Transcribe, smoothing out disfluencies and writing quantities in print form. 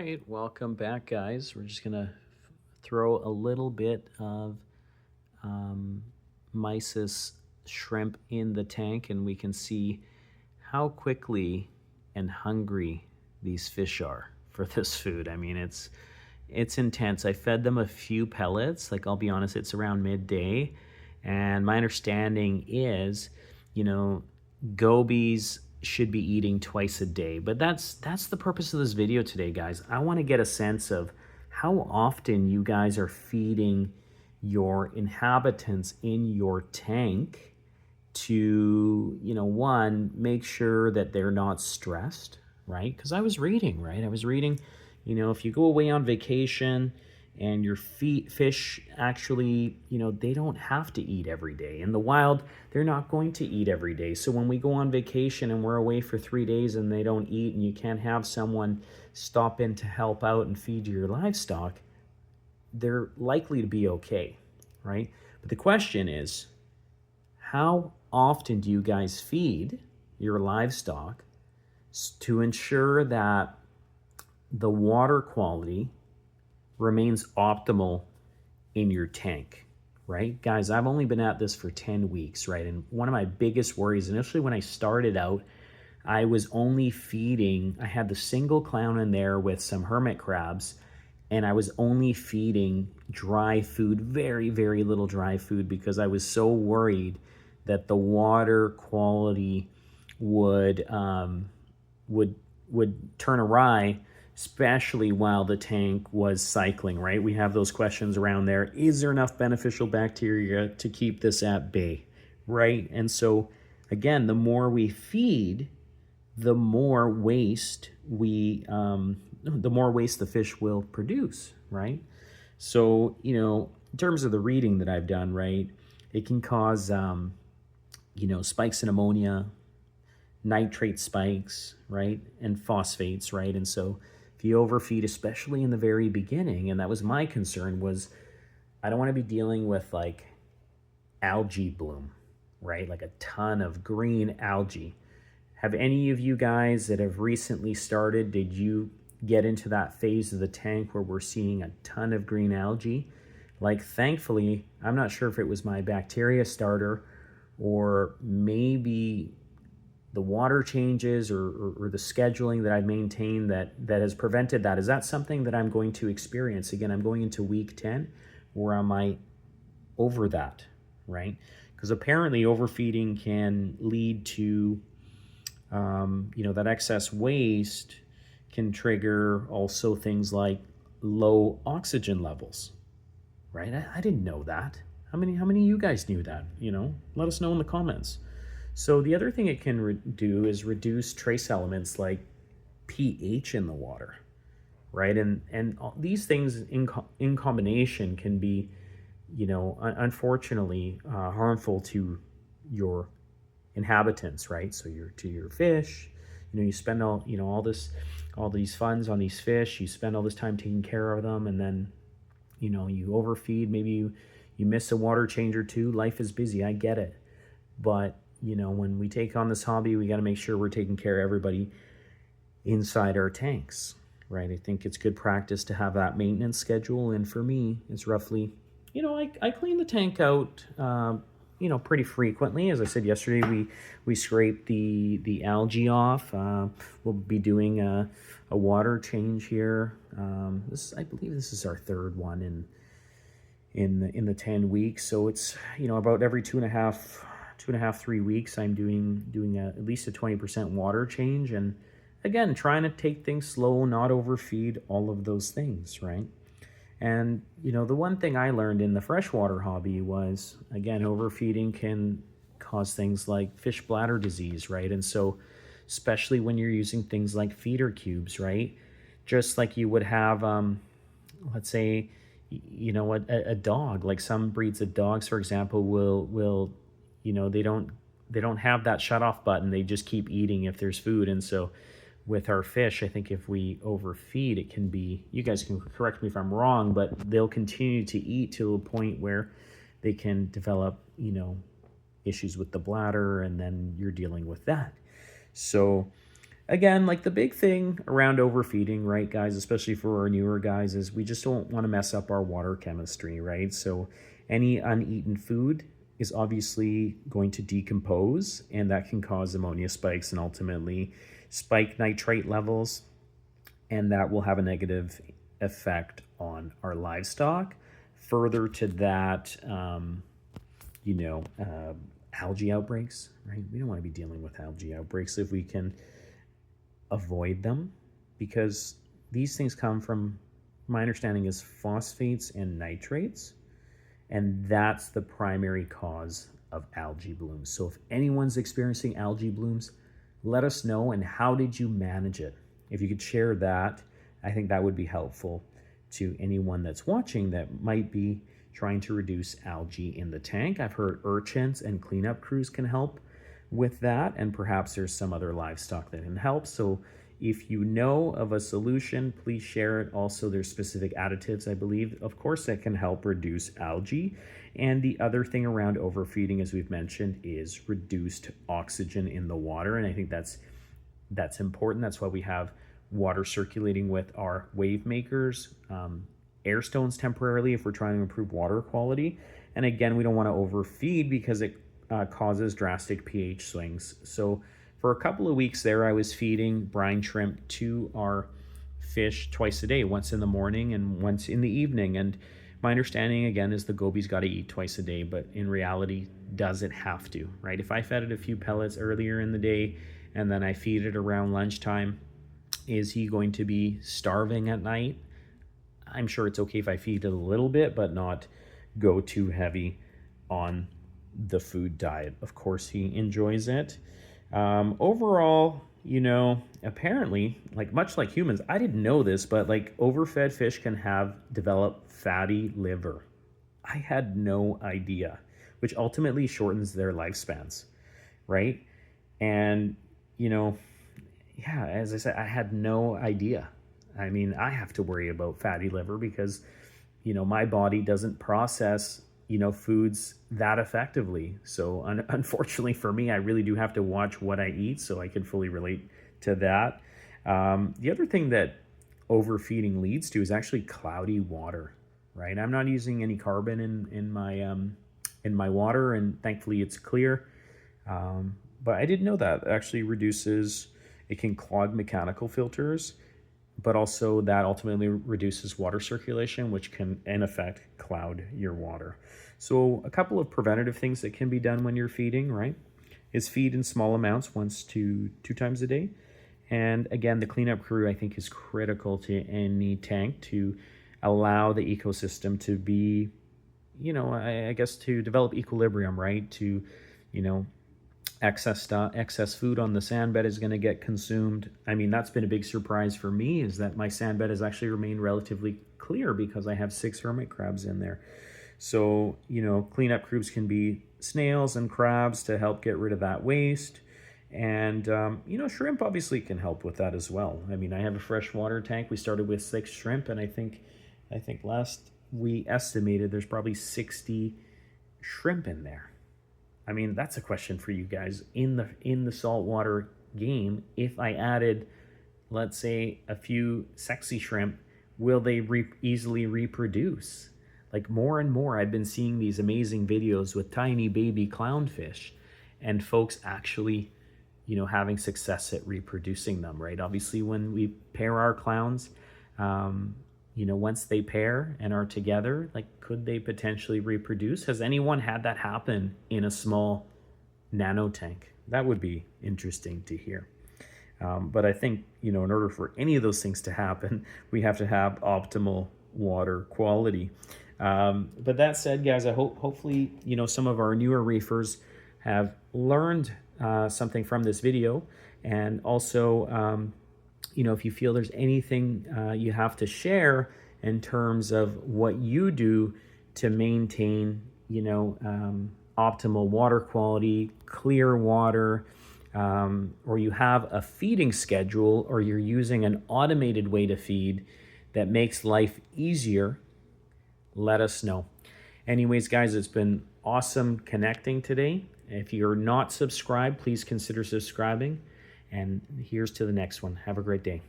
right, welcome back, guys. We're just gonna throw a little bit of um, mysis shrimp in the tank, and we can see how quickly and hungry these fish are for this food. I mean, it's intense. I fed them a few pellets. Like, I'll be honest, it's around midday, and my understanding is, you know, gobies should be eating twice a day. But that's the purpose of this video today, guys. I want to get a sense of how often you guys are feeding your inhabitants in your tank to, one, make sure that they're not stressed, right? Because I was reading, right? I was reading, if you go away on vacation and your fish actually, they don't have to eat every day. In the wild, they're not going to eat every day. So when we go on vacation and we're away for 3 days and they don't eat, and you can't have someone stop in to help out and feed your livestock, they're likely to be okay, right? But the question is, how often do you guys feed your livestock to ensure that the water quality remains optimal in your tank, right? Guys, I've only been at this for 10 weeks, right? And one of my biggest worries, initially when I started out, I was only feeding, I had the single clown in there with some hermit crabs, and I was only feeding dry food, very, very little dry food, because I was so worried that the water quality would turn awry, especially while the tank was cycling, right? We have those questions around there. Is there enough beneficial bacteria to keep this at bay, right? And so, again, the more we feed, the more waste the fish will produce, right? So, in terms of the reading that I've done, right, it can cause, spikes in ammonia, nitrate spikes, right, and phosphates, right? And so if you overfeed, especially in the very beginning, and that was my concern, was I don't want to be dealing with like algae bloom, right? Like a ton of green algae. Have any of you guys that have recently started, did you get into that phase of the tank where we're seeing a ton of green algae? Like, thankfully, I'm not sure if it was my bacteria starter or maybe the water changes or the scheduling that I've maintained that has prevented that. Is that something that I'm going to experience? Again, I'm going into week 10, or am I over that, right? Because apparently overfeeding can lead to, that excess waste can trigger also things like low oxygen levels, right? I didn't know that. How many of you guys knew that? Let us know in the comments. So the other thing it can do is reduce trace elements like pH in the water, right? And these things in combination can be, unfortunately, harmful to your inhabitants, right? So to your fish, you spend all these funds on these fish, you spend all this time taking care of them, and then, you overfeed. Maybe you miss a water change or two. Life is busy, I get it, but when we take on this hobby, we got to make sure we're taking care of everybody inside our tanks, right? I think it's good practice to have that maintenance schedule. And for me, it's roughly, I clean the tank out, pretty frequently. As I said yesterday, we scrape the algae off. We'll be doing a water change here. I believe this is our third one in the 10 weeks. So it's, about every 2.5, 3 weeks, I'm doing at least a 20% water change. And again, trying to take things slow, not overfeed, all of those things, right? And, the one thing I learned in the freshwater hobby was, again, overfeeding can cause things like fish bladder disease, right? And so, especially when you're using things like feeder cubes, right? Just like you would have, let's say, a dog, like some breeds of dogs, for example, will they don't have that shut off button. They just keep eating if there's food. And so with our fish, I think if we overfeed, it can be, you guys can correct me if I'm wrong, but they'll continue to eat to a point where they can develop, issues with the bladder, and then you're dealing with that. So Again, like the big thing around overfeeding, right, guys, especially for our newer guys, is we just don't want to mess up our water chemistry, right? So any uneaten food is obviously going to decompose, and that can cause ammonia spikes and ultimately spike nitrate levels, and that will have a negative effect on our livestock. Further to that, you know, algae outbreaks, right? We don't want to be dealing with algae outbreaks if we can avoid them, because these things come from, my understanding is, phosphates and nitrates, and that's the primary cause of algae blooms. So if anyone's experiencing algae blooms, let us know, and how did you manage it? If you could share that, I think that would be helpful to anyone that's watching that might be trying to reduce algae in the tank. I've heard urchins and cleanup crews can help with that, and perhaps there's some other livestock that can help. So if you know of a solution, please share it. Also, there's specific additives, I believe, of course, that can help reduce algae. And the other thing around overfeeding, as we've mentioned, is reduced oxygen in the water. And I think that's important. That's why we have water circulating with our wave makers, air stones temporarily if we're trying to improve water quality. And again, we don't want to overfeed because it causes drastic pH swings. So for a couple of weeks there, I was feeding brine shrimp to our fish twice a day, once in the morning and once in the evening. And my understanding, again, is the goby's got to eat twice a day, but in reality, does it have to, right? If I fed it a few pellets earlier in the day and then I feed it around lunchtime, is he going to be starving at night? I'm sure it's okay if I feed it a little bit, but not go too heavy on the food diet. Of course, he enjoys it. Overall, you know, apparently, like much like humans, I didn't know this, but like overfed fish can develop fatty liver. I had no idea, which ultimately shortens their lifespans, right? And, you know, yeah, as I said, I had no idea. I mean, I have to worry about fatty liver because, you know, my body doesn't process, you know, foods that effectively. So unfortunately for me, I really do have to watch what I eat, so I can fully relate to that. The other thing that overfeeding leads to is actually cloudy water, right? I'm not using any carbon in my water, and thankfully it's clear. But I didn't know that. It actually reduces, it can clog mechanical filters, but also that ultimately reduces water circulation, which can, in effect, cloud your water. So a couple of preventative things that can be done when you're feeding, right, is feed in small amounts, once to two times a day. And again, the cleanup crew, I think, is critical to any tank to allow the ecosystem to be, you know, I guess to develop equilibrium, right? To, you know, excess food on the sand bed is going to get consumed. I mean, that's been a big surprise for me, is that my sand bed has actually remained relatively clear because I have 6 hermit crabs in there. So, you know, cleanup crews can be snails and crabs to help get rid of that waste. And, you know, shrimp obviously can help with that as well. I mean, I have a freshwater tank. We started with 6 shrimp, and I think last we estimated there's probably 60 shrimp in there. I mean, that's a question for you guys. In the saltwater game, if I added, let's say, a few sexy shrimp, will they easily reproduce? Like, more and more, I've been seeing these amazing videos with tiny baby clownfish, and folks actually, you know, having success at reproducing them, right? Obviously, when we pair our clowns, you know, once they pair and are together, like, could they potentially reproduce? Has anyone had that happen in a small nano tank? That would be interesting to hear. But I think, you know, in order for any of those things to happen, we have to have optimal water quality. But that said, guys, I hopefully, you know, some of our newer reefers have learned something from this video. And also, you know, if you feel there's anything you have to share in terms of what you do to maintain, you know, optimal water quality, clear water, or you have a feeding schedule, or you're using an automated way to feed that makes life easier, let us know. Anyways, guys, it's been awesome connecting today. If you're not subscribed, please consider subscribing. And here's to the next one. Have a great day.